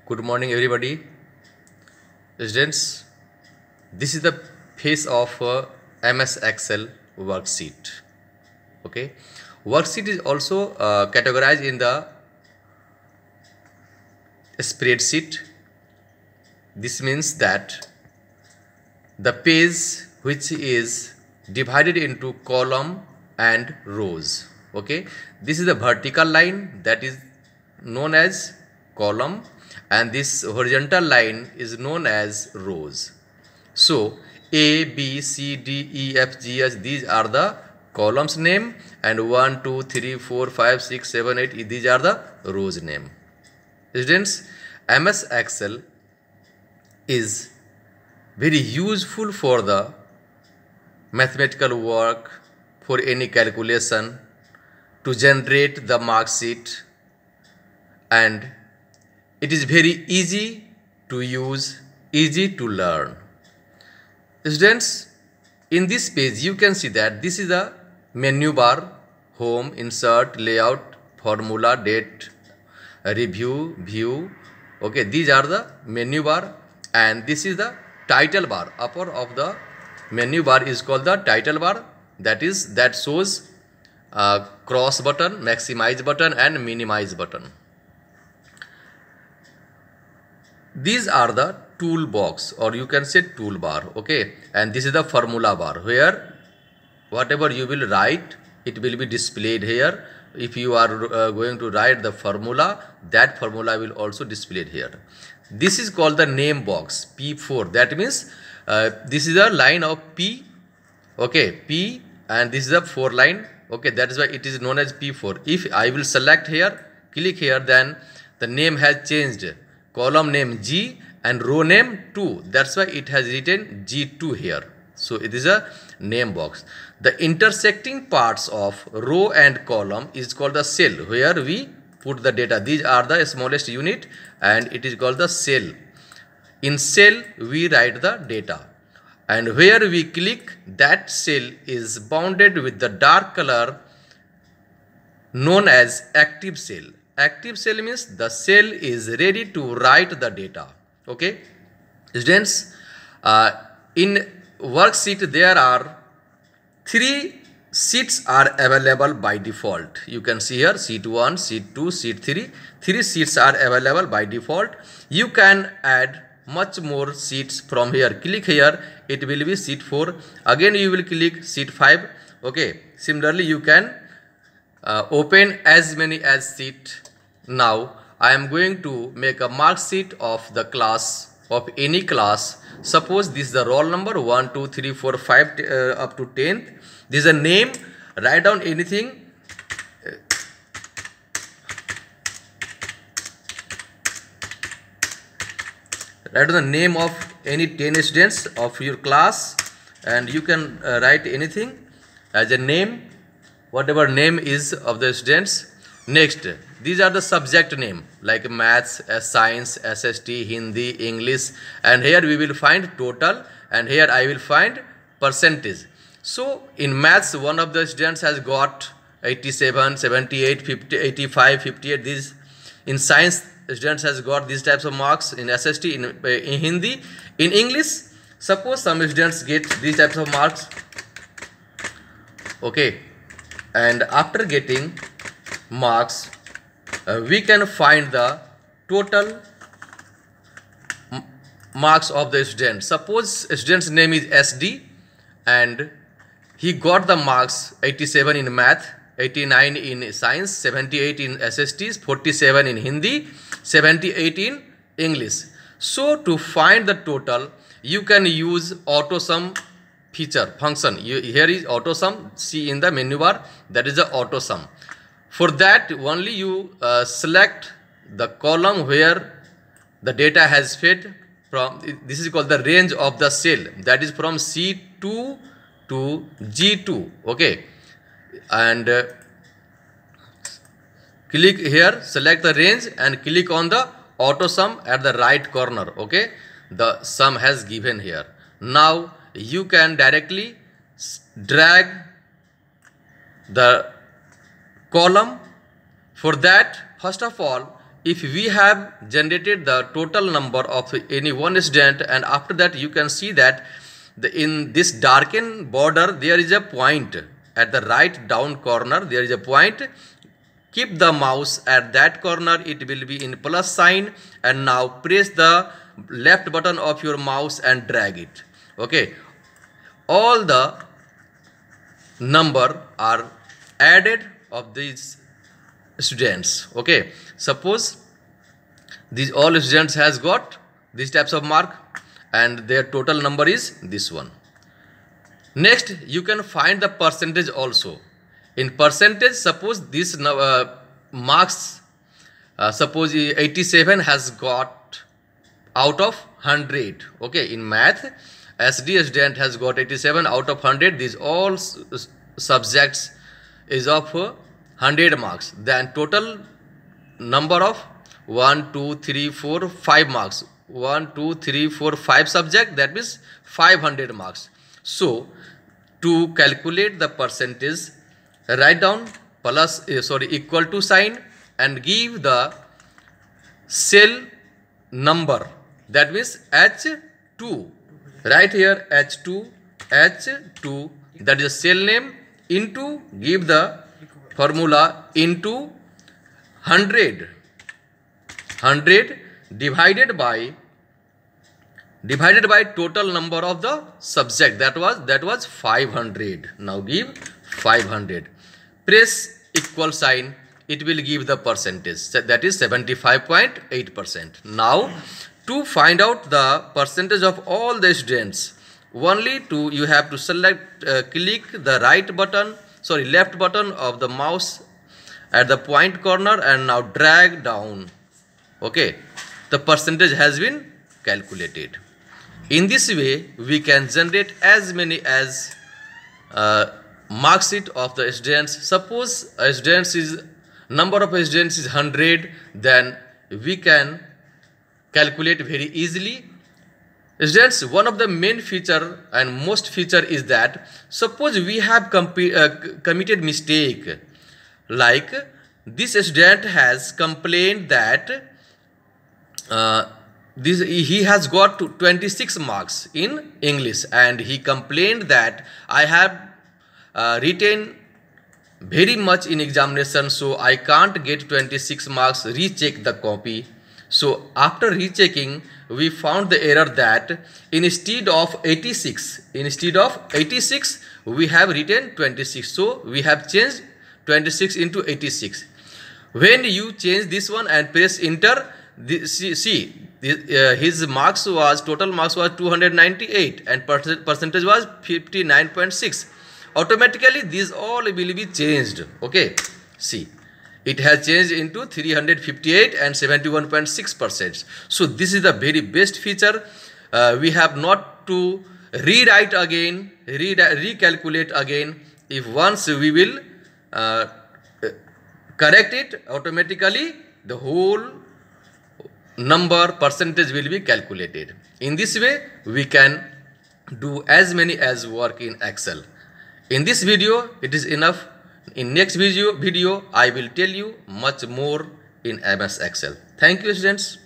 Good morning, everybody. Students, this is the face of MS Excel worksheet. Okay, worksheet is also categorized in the spreadsheet. This means that the page which is divided into column and rows. Okay, this is the vertical line that is known as column, and this horizontal line is known as rows. So A, B, C, D, E, F, G, H, these are the columns name, and 1, 2, 3, 4, 5, 6, 7, 8, these are the rows name. Students, MS Excel is very useful for the mathematical work, for any calculation, to generate the mark sheet, and it is very easy to use, easy to learn. Students, in this page you can see that this is the menu bar: home, insert, layout, formula, date, review, view. Okay, these are the menu bar, and this is the title bar. Upper of the menu bar is called the title bar, that shows cross button, maximize button and minimize button. These are the toolbox, or you can say toolbar. Okay, and this is the formula bar, where whatever you will write, it will be displayed here. If you are going to write the formula, that formula will also displayed here. This is called the name box, P4. That means this is a line of P. Okay, P, and this is a 4 line. Okay, that is why it is known as P4. If I will select here, click here, then the name has changed. Column name G and row name 2. That's why it has written G2 here. So it is a name box. The intersecting parts of row and column is called the cell, where we put the data. These are the smallest unit, and it is called the cell. In cell we write the data, and where we click, that cell is bounded with the dark color known as active cell. Active cell means the cell is ready to write the data. Okay, students, in worksheet there are 3 sheets are available by default. You can see here sheet 1, sheet 2, sheet 3. 3 sheets are available by default. You can add much more sheets from here. Click here, it will be sheet 4. Again you will click sheet 5. Okay, similarly you can open as many as sheet. Now I am going to make a mark sheet of the class, of any class. Suppose this is the roll number 1, 2, 3, 4, 5 up to 10th. This is a name. Write down anything. Write down the name of any 10 students of your class, and you can write anything as a name, whatever name is of the students. Next, these are the subject name like maths, science, SST, Hindi, English, and here we will find total, and here I will find percentage. So in maths, one of the students has got 87, 78, 50, 85, 58. These in science, students has got these types of marks. In SST, in Hindi, in English, suppose some students get these types of marks. Okay, and after getting marks, we can find the total marks of the student. Suppose student's name is SD, and he got the marks 87 in math, 89 in science, 78 in SSTs, 47 in Hindi, 78 in English. So to find the total, you can use AutoSum feature function. Here is AutoSum. See in the menu bar, that is the AutoSum. For that only you select the column where the data has fed from. This is called the range of the cell, that is from C2 to G2. Okay, and click here, select the range, and click on the AutoSum at the right corner. Okay, the sum has given here. Now you can directly drag the column. For that, first of all, if we have generated the total number of any one student, and after that you can see that in this darkened border there is a point at the right down corner, there is a point. Keep the mouse at that corner, it will be in plus sign, and now press the left button of your mouse and drag it. Okay, all the number are added of these students. Okay, suppose these all students has got these types of mark and their total number is this one. Next, you can find the percentage also. In percentage, suppose this marks, suppose 87 has got out of 100. Okay, in math, SD student has got 87 out of 100. These all subjects is of 100 marks. Then total number of 1, 2, 3, 4, 5 marks. 1, 2, 3, 4, 5 subject, that means 500 marks. So to calculate the percentage, write down plus equal to sign and give the cell number, that means H2. Right here H2, that is cell name, into give the formula into 100 divided by total number of the subject, that was 500. Now give 500, press equal sign, it will give the percentage, that is 75.8%. Now to find out the percentage of all the students, you have to select click the left button of the mouse at the point corner and now drag down. Okay, the percentage has been calculated. In this way we can generate as many as mark sheet of the students. Suppose number of students is 100, then we can calculate very easily. Students, one of the main feature and most feature is that suppose we have committed mistake, like this student has complained that he has got 26 marks in English, and he complained that I have written very much in examination, so I can't get 26 marks, recheck the copy. So after rechecking, we found the error that instead of 86 we have written 26, so we have changed 26 into 86. When you change this one and press enter, his total marks was 298 and percentage was 59.6. automatically these all will be changed. Okay, see, it has changed into 358 and 71.6%. So this is the very best feature. We have not to rewrite again, recalculate again. If once we will correct it, automatically the whole number percentage will be calculated. In this way we can do as many as work in Excel. In this video it is enough. In next video I will tell you much more in MS Excel. Thank you, students.